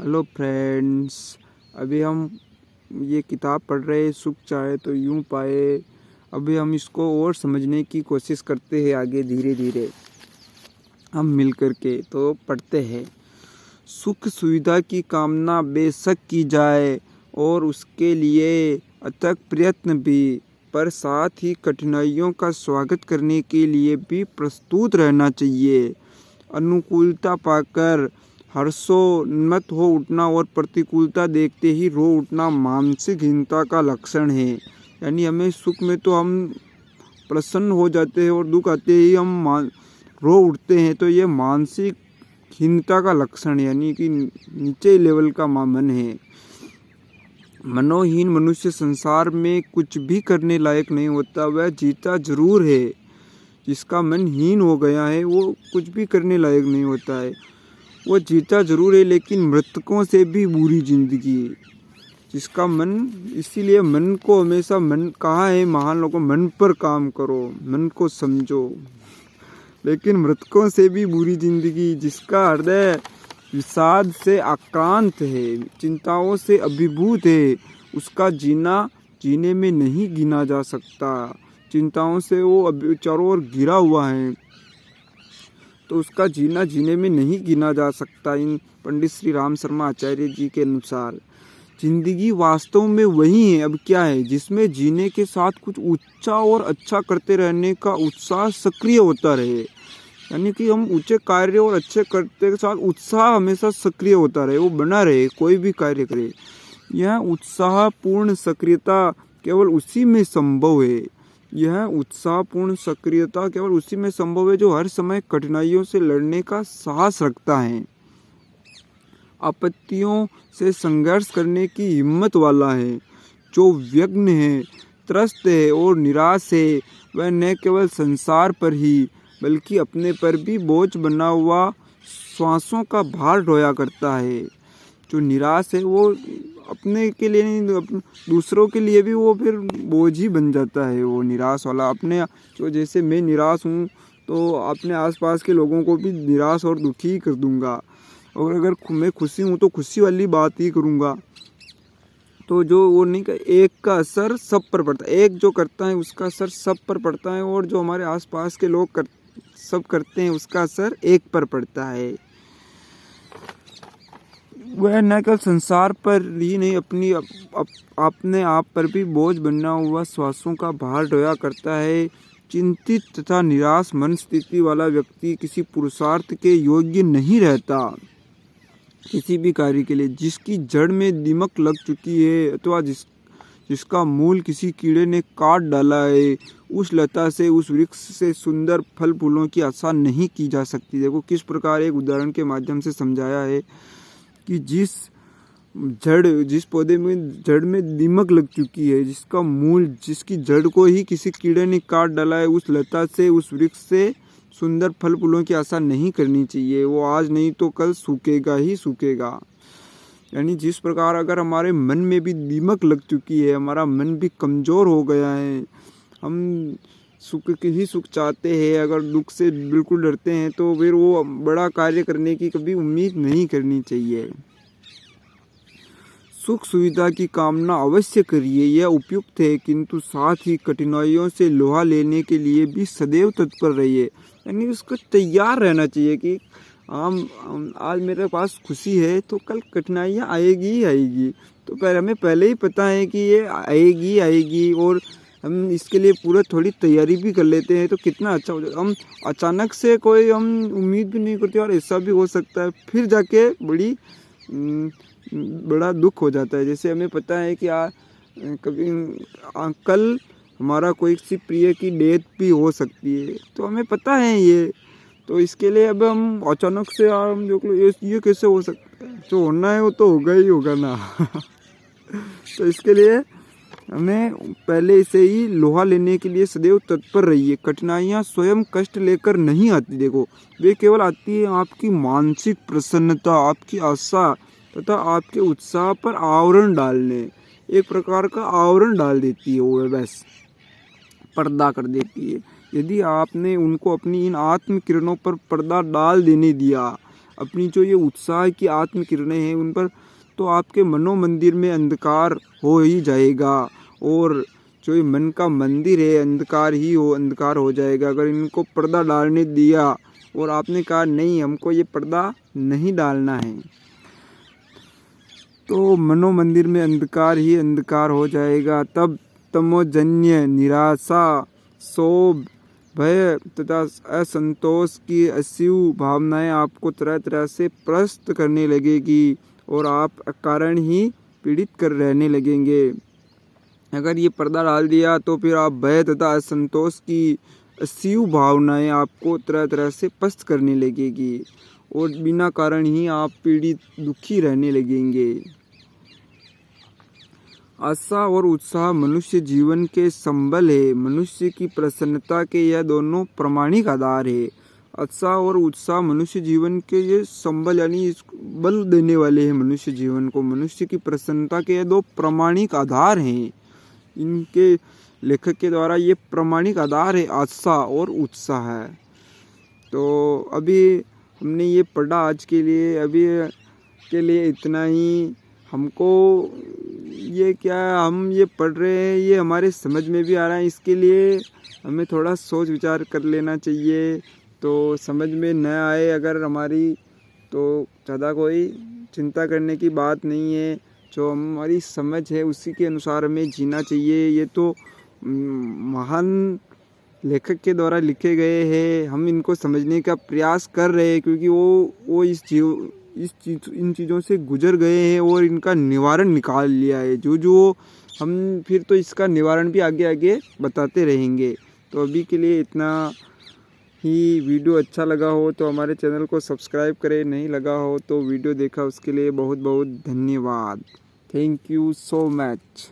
Hello friends, अभी हम ये किताब पढ़ रहे हैं सुख चाहे तो यूं पाए। अभी हम इसको और समझने की कोशिश करते हैं। आगे धीरे धीरे हम मिल कर के तो पढ़ते हैं। सुख सुविधा की कामना बेशक की जाए और उसके लिए अथक प्रयत्न भी, पर साथ ही कठिनाइयों का स्वागत करने के लिए भी प्रस्तुत रहना चाहिए। अनुकूलता पाकर हर्षोन्मत्त हो उठना और प्रतिकूलता देखते ही रो उठना मानसिक हीनता का लक्षण है। यानी हमें सुख में तो हम प्रसन्न हो जाते हैं और दुख आते ही हम रो उठते हैं, तो ये मानसिक हीनता का लक्षण है, यानी कि नीचे लेवल का मन है। मनोहीन मनुष्य संसार में कुछ भी करने लायक नहीं होता। वह जीता जरूर है। जिसका मन हीन हो गया है वो कुछ भी करने लायक नहीं होता है। वो जीता जरूर है लेकिन मृतकों से भी बुरी जिंदगी। जिसका मन, इसीलिए मन को हमेशा, मन कहा है महान लोगों, मन पर काम करो, मन को समझो। लेकिन मृतकों से भी बुरी जिंदगी। जिसका हृदय विषाद से आक्रांत है, चिंताओं से अभिभूत है, उसका जीना जीने में नहीं गिना जा सकता। चिंताओं से वो चारों ओर घिरा हुआ है, तो उसका जीना जीने में नहीं गिना जा सकता। इन पंडित श्री राम शर्मा आचार्य जी के अनुसार जिंदगी वास्तव में वही है, अब क्या है, जिसमें जीने के साथ कुछ ऊंचा और अच्छा करते रहने का उत्साह सक्रिय होता रहे। यानी कि हम ऊंचे कार्य और अच्छे करते के साथ उत्साह हमेशा सक्रिय होता रहे, वो बना रहे, कोई भी कार्य करे। यह उत्साहपूर्ण सक्रियता केवल उसी में संभव है। यह उत्साहपूर्ण सक्रियता केवल उसी में संभव है जो हर समय कठिनाइयों से लड़ने का साहस रखता है, आपत्तियों से संघर्ष करने की हिम्मत वाला है, जो व्यग्न है, त्रस्त है और निराश है। वह न केवल संसार पर ही बल्कि अपने पर भी बोझ बना हुआ श्वासों का भार ढोया करता है। जो निराश है वो अपने के लिए नहीं, दूसरों के लिए भी वो फिर बोझ ही बन जाता है। वो निराश वाला अपने, जो जैसे मैं निराश हूँ तो अपने आसपास के लोगों को भी निराश और दुखी कर दूंगा, और अगर मैं खुशी हूँ तो खुशी वाली बात ही करूँगा। तो जो वो नहीं, एक का असर सब पर पड़ता है, एक जो करता है उसका असर सब पर पड़ता है, और जो हमारे आसपास के लोग सब करते हैं उसका असर एक पर पड़ता है। वह न केवल संसार पर ही नहीं अपने आप पर भी बोझ बना हुआ श्वासों का भार ढोया करता है। चिंतित तथा निराश मन स्थिति वाला व्यक्ति किसी पुरुषार्थ के योग्य नहीं रहता। किसी भी कार्य के लिए जिसकी जड़ में दीमक लग चुकी है अथवा जिसका मूल किसी कीड़े ने काट डाला है, उस लता से, उस वृक्ष से सुंदर फल फूलों की आशा नहीं की जा सकती। देखो किस प्रकार एक उदाहरण के माध्यम से समझाया है कि जिस पौधे में जड़ में दीमक लग चुकी है, जिसका मूल, जिसकी जड़ को ही किसी कीड़े ने काट डाला है, उस लता से, उस वृक्ष से सुंदर फल फूलों की आशा नहीं करनी चाहिए। वो आज नहीं तो कल सूखेगा ही सूखेगा। यानी जिस प्रकार अगर हमारे मन में भी दीमक लग चुकी है, हमारा मन भी कमज़ोर हो गया है, हम सुख के ही सुख चाहते हैं, अगर दुख से बिल्कुल डरते हैं, तो फिर वो बड़ा कार्य करने की कभी उम्मीद नहीं करनी चाहिए। सुख सुविधा की कामना अवश्य करिए, यह उपयुक्त है, किंतु साथ ही कठिनाइयों से लोहा लेने के लिए भी सदैव तत्पर रहिए। यानी उसको तैयार रहना चाहिए कि आज मेरे पास खुशी है तो कल कठिनाइयाँ आएगी ही आएगी। तो हमें पहले ही पता है कि ये आएगी आएगी, और हम इसके लिए पूरा थोड़ी तैयारी भी कर लेते हैं, तो कितना अच्छा हो जाता। हम अचानक से कोई हम उम्मीद भी नहीं करते और ऐसा भी हो सकता है, फिर जाके बड़ा दुख हो जाता है। जैसे हमें पता है कि कल हमारा कोई किसी प्रिय की डेथ भी हो सकती है, तो हमें पता है ये, तो इसके लिए अब हम अचानक से हम जो ये कैसे हो सकता है, जो होना है वो तो होगा ही होगा ना। तो इसके लिए हमें पहले से ही लोहा लेने के लिए सदैव तत्पर रहिए। कठिनाइयाँ स्वयं कष्ट लेकर नहीं आती, देखो वे केवल आती है आपकी मानसिक प्रसन्नता, आपकी आशा तथा आपके उत्साह पर आवरण डालने, एक प्रकार का आवरण डाल देती है, वो बस पर्दा कर देती है। यदि आपने उनको अपनी इन आत्म किरणों पर पर्दा डाल देने दिया, अपनी जो ये उत्साह की आत्म किरणें हैं उन पर, तो आपके मनोमंदिर में अंधकार हो ही जाएगा। और जो ये मन का मंदिर है अंधकार हो जाएगा अगर इनको पर्दा डालने दिया और आपने कहा नहीं हमको ये पर्दा नहीं डालना है, तो मनोमंदिर में अंधकार ही अंधकार हो जाएगा। तब तमोजन्य निराशा, शोभ, भय तथा असंतोष की असीव भावनाएं आपको तरह तरह से प्रस्त करने लगेगी और आप अकारण ही पीड़ित कर रहने लगेंगे। अगर ये पर्दा डाल दिया तो फिर आप भय तथा असंतोष की असीव भावनाएं आपको तरह तरह से पस्त करने लगेगी और बिना कारण ही आप पीड़ित दुखी रहने लगेंगे। आशा और उत्साह मनुष्य जीवन के संबल है। मनुष्य की प्रसन्नता के यह दोनों प्रामाणिक आधार है। आशा और उत्साह मनुष्य जीवन के ये संबल यानी बल देने वाले हैं मनुष्य जीवन को। मनुष्य की प्रसन्नता के ये दो प्रामाणिक आधार हैं। इनके लेखक के द्वारा ये प्रामाणिक आधार है आशा और उत्साह है। तो अभी हमने ये पढ़ा आज के लिए, अभी के लिए इतना ही। हमको ये क्या हम ये पढ़ रहे हैं ये हमारे समझ में भी आ रहा है, इसके लिए हमें थोड़ा सोच विचार कर लेना चाहिए। तो समझ में न आए अगर हमारी, तो ज़्यादा कोई चिंता करने की बात नहीं है। जो हमारी समझ है उसी के अनुसार हमें जीना चाहिए। ये तो महान लेखक के द्वारा लिखे गए हैं, हम इनको समझने का प्रयास कर रहे हैं क्योंकि वो इन चीज़ों से गुजर गए हैं और इनका निवारण निकाल लिया है। जो हम फिर तो इसका निवारण भी आगे आगे बताते रहेंगे। तो अभी के लिए इतना ही। वीडियो अच्छा लगा हो तो हमारे चैनल को सब्सक्राइब करें, नहीं लगा हो तो वीडियो देखा उसके लिए बहुत बहुत धन्यवाद। Thank you so much.